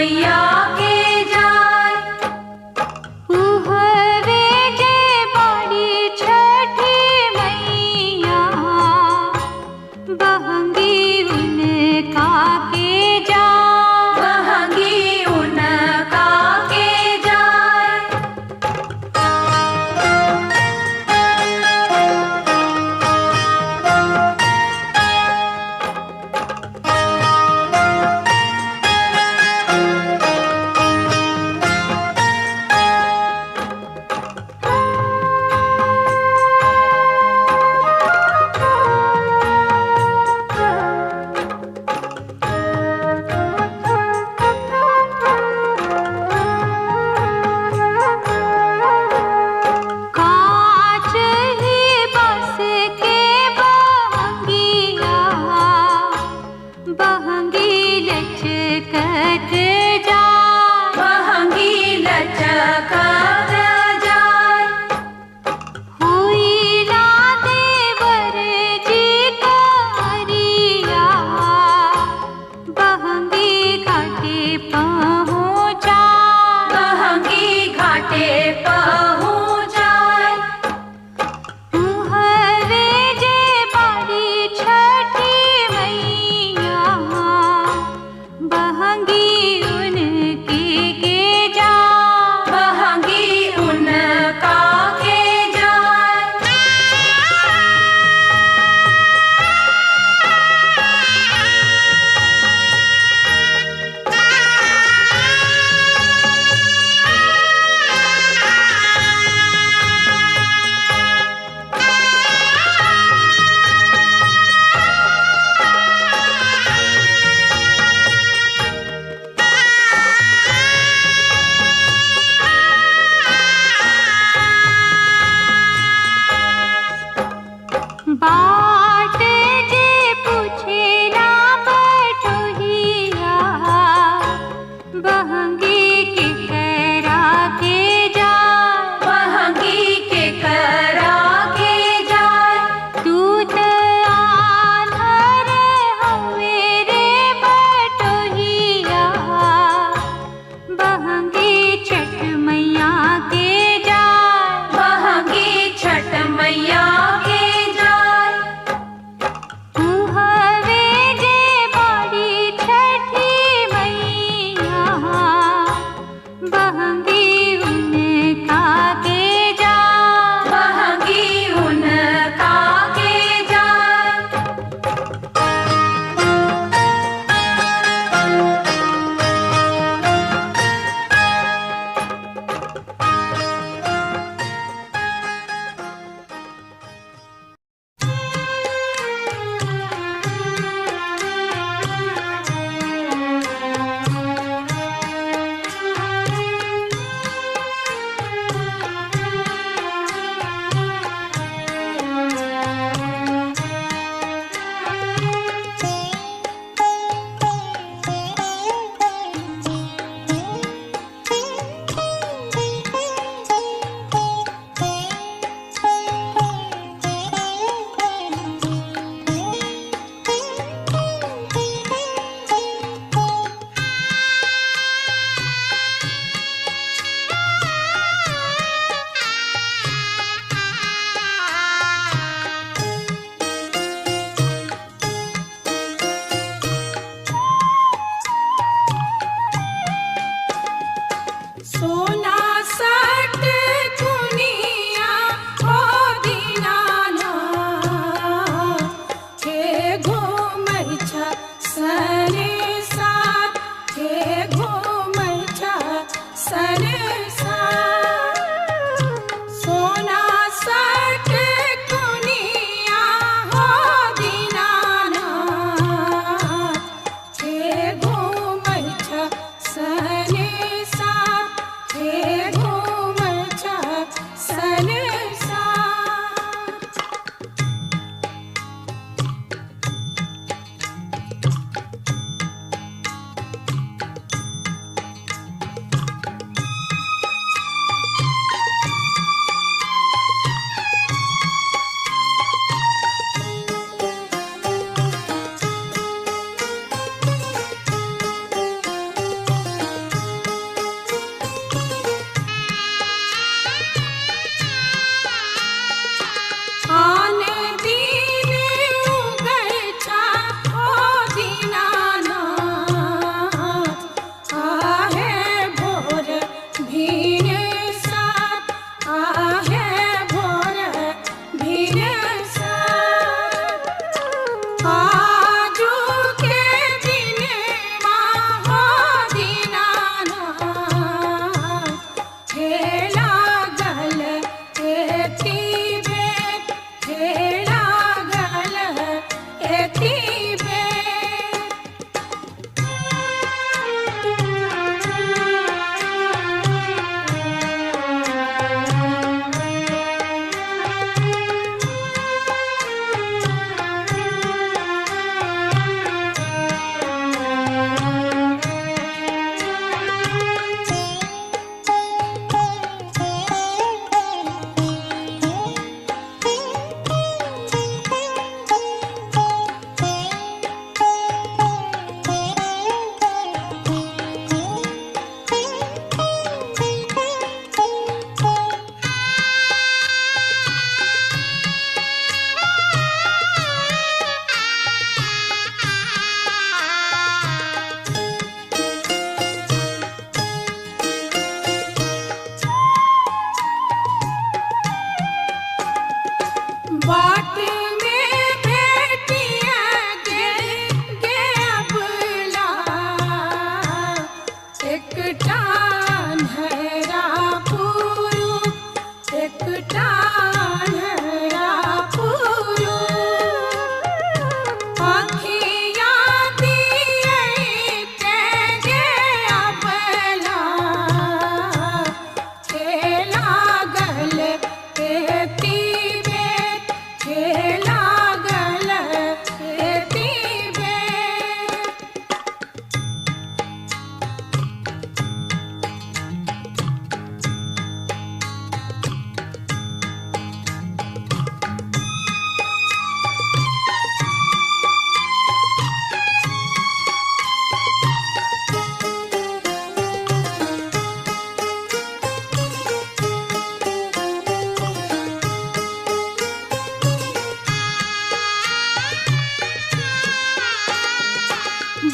मैया के जाय। उहवे जे बाड़ी छठी मैया, बहंगी उनका के जाय। बहंगी उनका के जाय।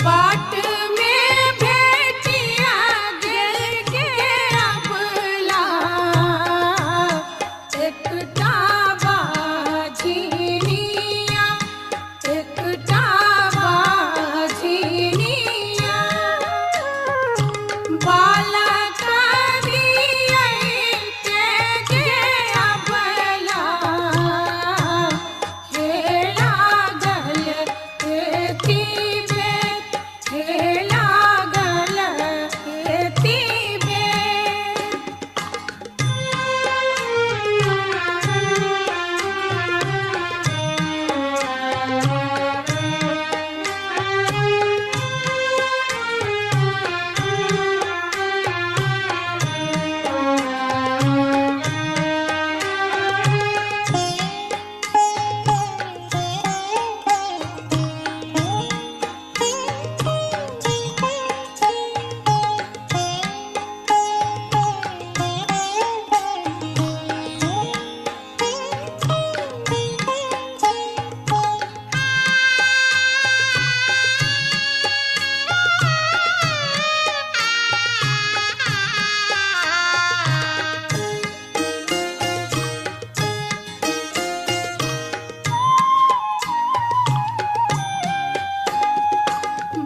बाट में भेटिया दिल के अबला एकटा बाझिनिया एकटा बाझिनिया बालक दिए के गे अबला हे लागल एती बेर हे लागल एती बेर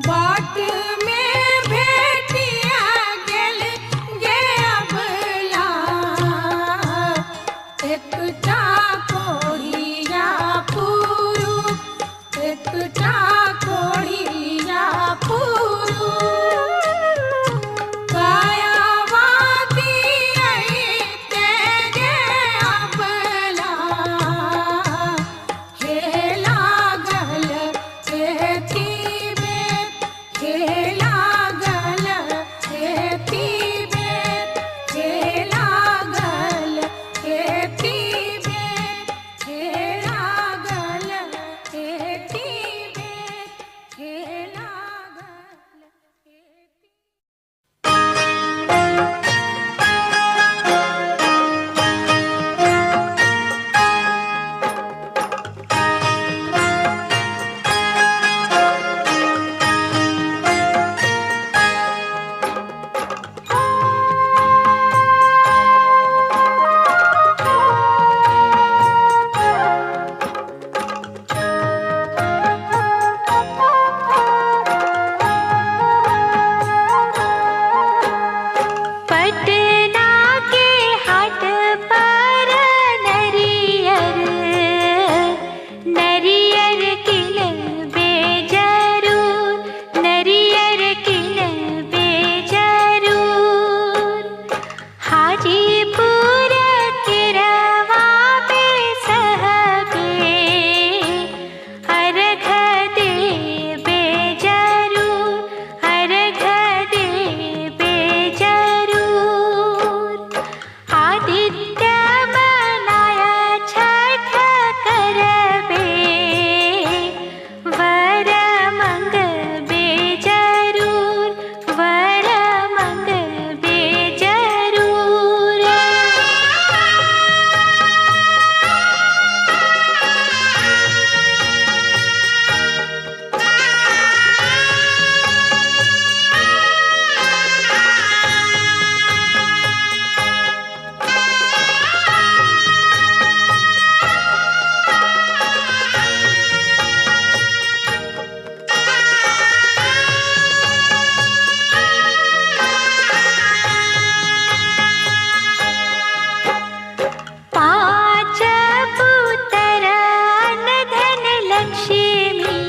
बाट में भेटिया गेल गे अबला एकटा कोढ़िया पुरु एकटा कोढ़िया पुरु कायावाती ते गे अबला हे लागल एती बेर हे लागल एती बेर हे लागल एती बेर हे लागल एती बेर हे लागल एती पटना के हाट पर नरियर नरियर किनबे जरूर नरियर किनबे जरूर हाजीपुर किरवा में सहबे अर्घ देबे जरूर अर्घ देबे जरूर आदित्य बनाया छठ करबे वर मंगबे जरूर वर मंगबे जरूर पाँच पुत्र धन लक्ष्मी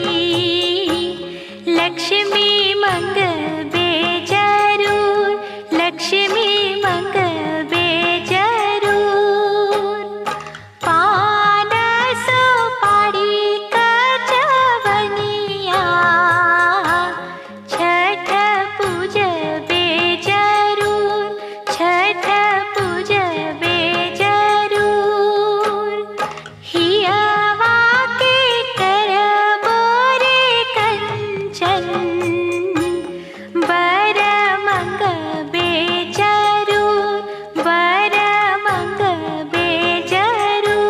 लक्ष्मी मंगबे जरूर लक्ष्मी मंगबे जरूर पान सुपारी कचवनिया छठ पूजबे जरूर छठ पूजबे जरूर हियवा के करबो रे कंचन वर मंगबे जरूर वर मंगबे जरूर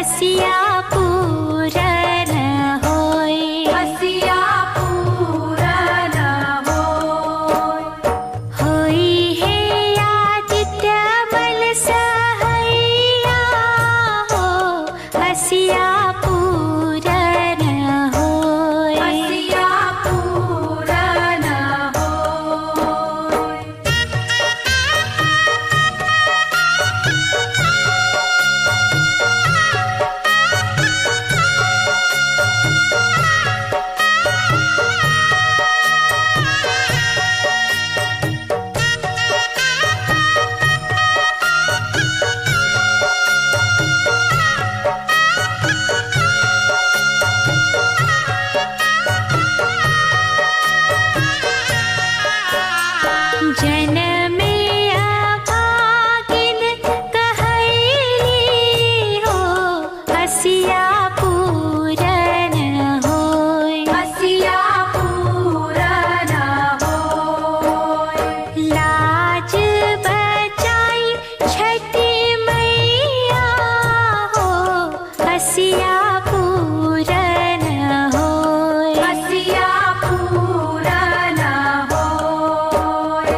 हसिया पूरन होय। हसिया पूरन होय। होई हे आदित्य बल सहैया हो, हसिया पूरन होय। हसिया पूरन होय। जनमे अभागिन कहैली हो, हसिया पूरन होय। हसिया पूरन होय। लाज बचाई छठी मैया हो, हसिया पूरन होय। हसिया पूरन होय।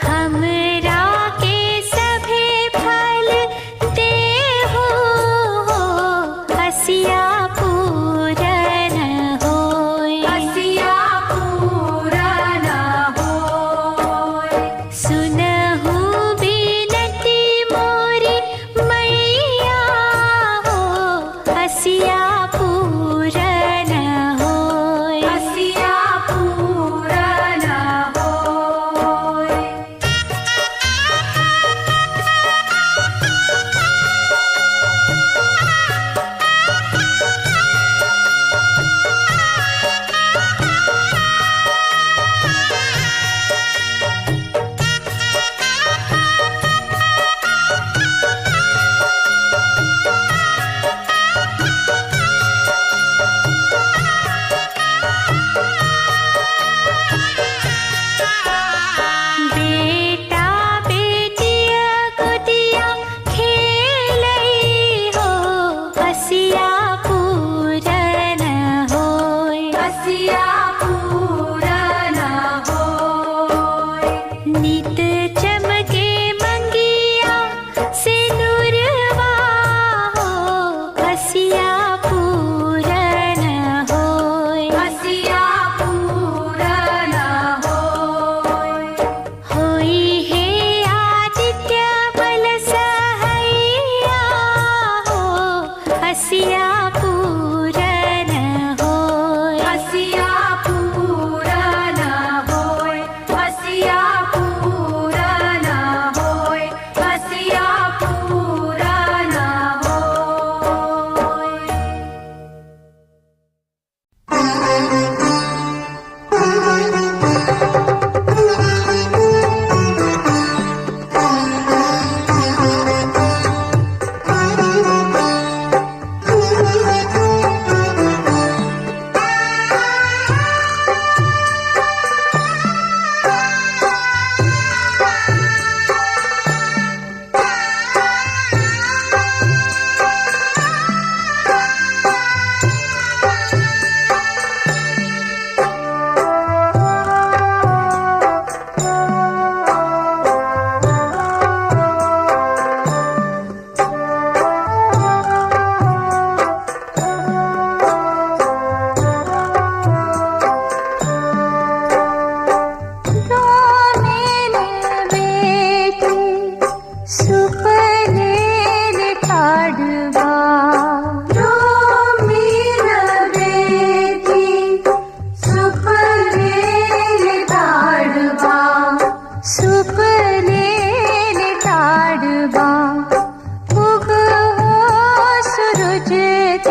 हमरा के सभे फल देहु हो, हसिया पूरन होय। हसिया पूरन होय। सुनहु बिनती मोरी मैया हो, हसिया पूरन होय। हसिया पूरन होय।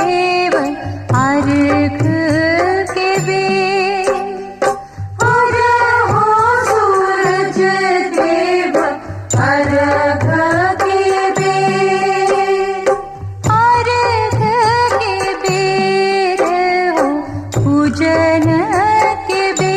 देव अर्घ के बेर। और हो सूरज देव अर्घ के बेर। अर्घ के बेर हो पूजन के बेर।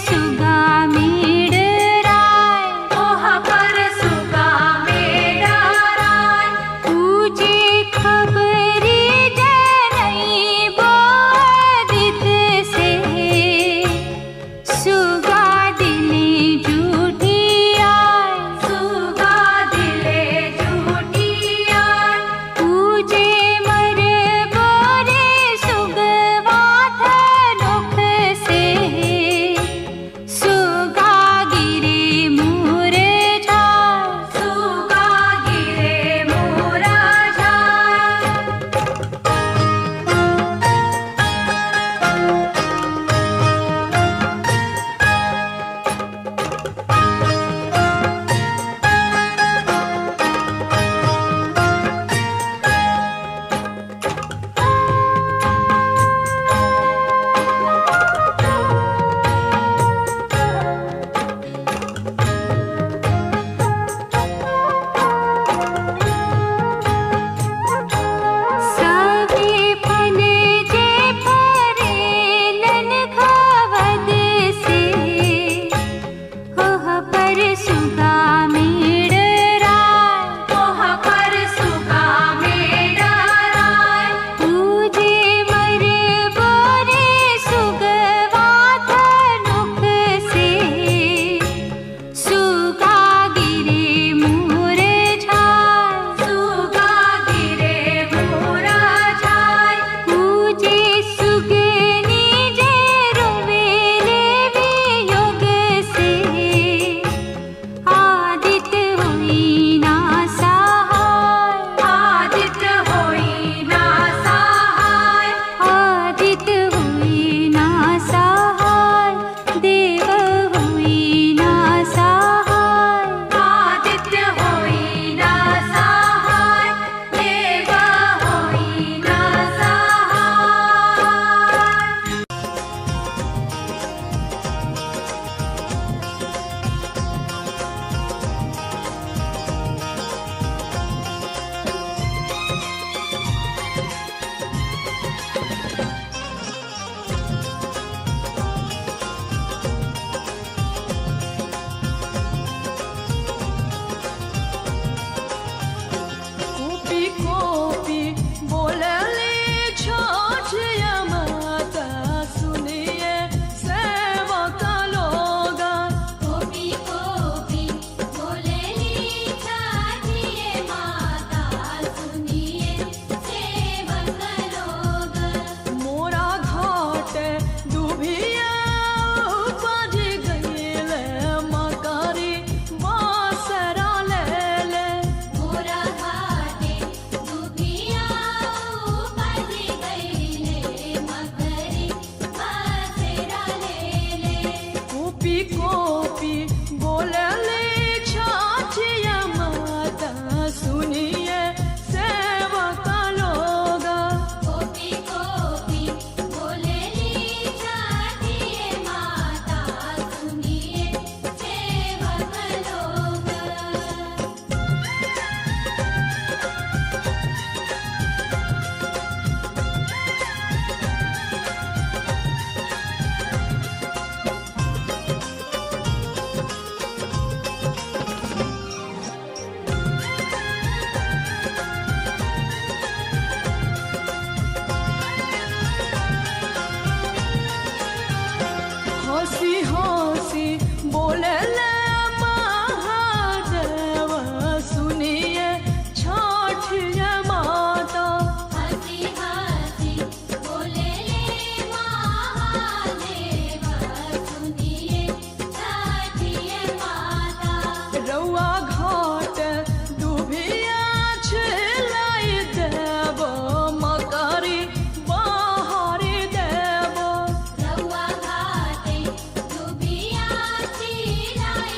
सुगा मेडराय ओहा पर सुगा मेडराय पूजे खबरी जनई बोदित से सुगा दिले झूठी आय सुगा दिले झूठी आय पूजे मर बोरे सुगवाथ नोख से सुगा गिरे मुरझाय सुगा गिरे मुरझाय सवे फन जे फरेलन खवद से होह पर सुगा मेडराय ओहा पर सुगा मेडराय पूजे मर बोरे सुगवाथ नोख से सुगा गिरे मुरझाय सुगा गिरे मुरझाय पूजे सुगनी जे रोवेले वियोग से आदित हुई ना सहाय आदित होई ना सहाय आदित हुई ना सहाय देव हुई ना सहाय आदित्य होई ना सहाय देव होई ना सहाय कोपी कोपी बोलले छोटिया माता सुनिए सेवक लोग कोपी कोपी बोलेली छाटिए माता सुनिए सेवक लोग मोरा घाट दुभिया उपज गईले मकारी बासरा लेले मोरा घाटे दुबिया उपज गईले मकरी बसेरा लेले कोपी कोपी बोलले छोटिया माता सुनिए सेवक लोग कोपी कोपी बोलेली छाटिए माता सुनिए सेवक लोग हंसी हंसी बोलले महादेव सुनिए छठिया माता हंसी हंसी बोलेले महादेव सुनिए छाटिए माता रउआ घाट दुभिया छिलाई देव मकारी बाहरी देव रउआ घाटे दुबिया छिलाई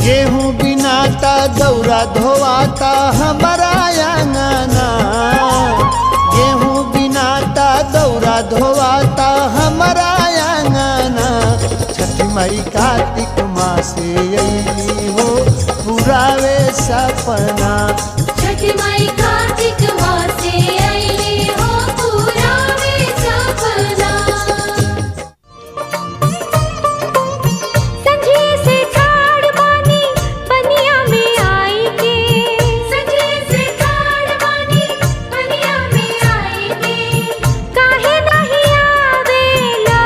गेहूँ बिनाता दौरा धोवाता हमारा आंगना, गेहूँ बिनाता दौरा धोवाता हमारा आंगना। छठी माई कार्तिक मासे अइली हो पुरावे सपना। छठी माई कार्तिक मासे अइली हो पुरावे सपना। संझे से ठाड़ बानी पनिया में आई के, संझे से ठाड़ बानी पनिया में आई के। काहे नहीं आवेला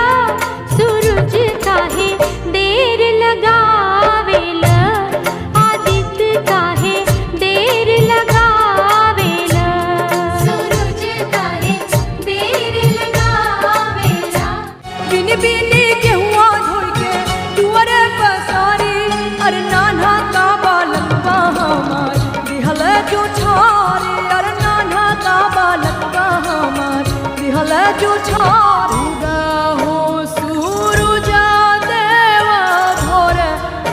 सूरज काहे देर लगावेला, आदित्य काहे देर लगावेला। सूरज काहे देर लगावेला। बिन बिन गेहुआ धोई के दुआरे पसारी, अरे नाना का बालकवा हमार दिहल जो छारी, अरे नाना का बालकवा हमार दिहल जो छारी। उगा हो सूरुजा देवा भोरे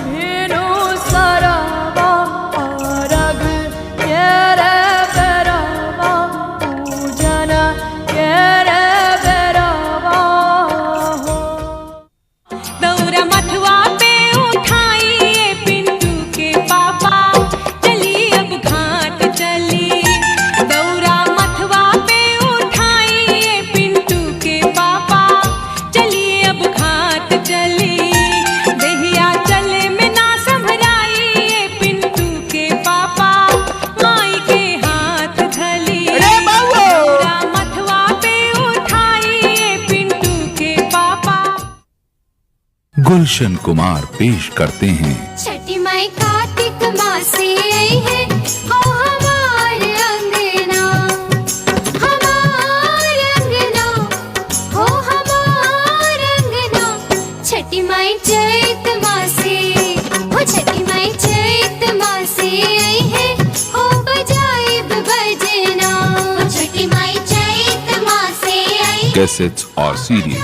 भेनु सरवा, अरग केरे बेरवा पूजन केरे बेरवा हो। दौरा मथवा पे उठाइए पिंटू के पापा, चली अब घाट चली। दौरा मथवा पे उठाइए पिंटू के पापा, चलिए अब घाट चली। दहिया चले में ना संभराइए पिंटू के पापा, माई के हाथ धली। दौरा मथवा पे उठाइए पिंटू के पापा। गुलशन कुमार पेश करते हैं छठी माई कार्तिक मासे आई है हो हमार अंगना, हमार अंगना हो हमार अंगना। छठी माई चैत मासे हो, छठी माई चैत मासे आई है हो बजाइब बजना। छठी माई चैत मासे आई है कैसेट्स और सीडीज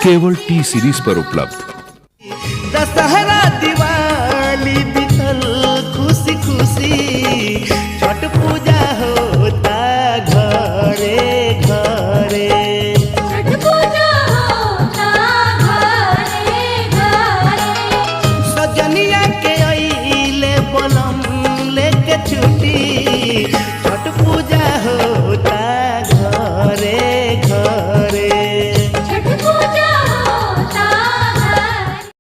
केवल टी सीरीज पर उपलब्ध। दशहरा दिवाली बीतल खुशी खुशी, छठ पूजा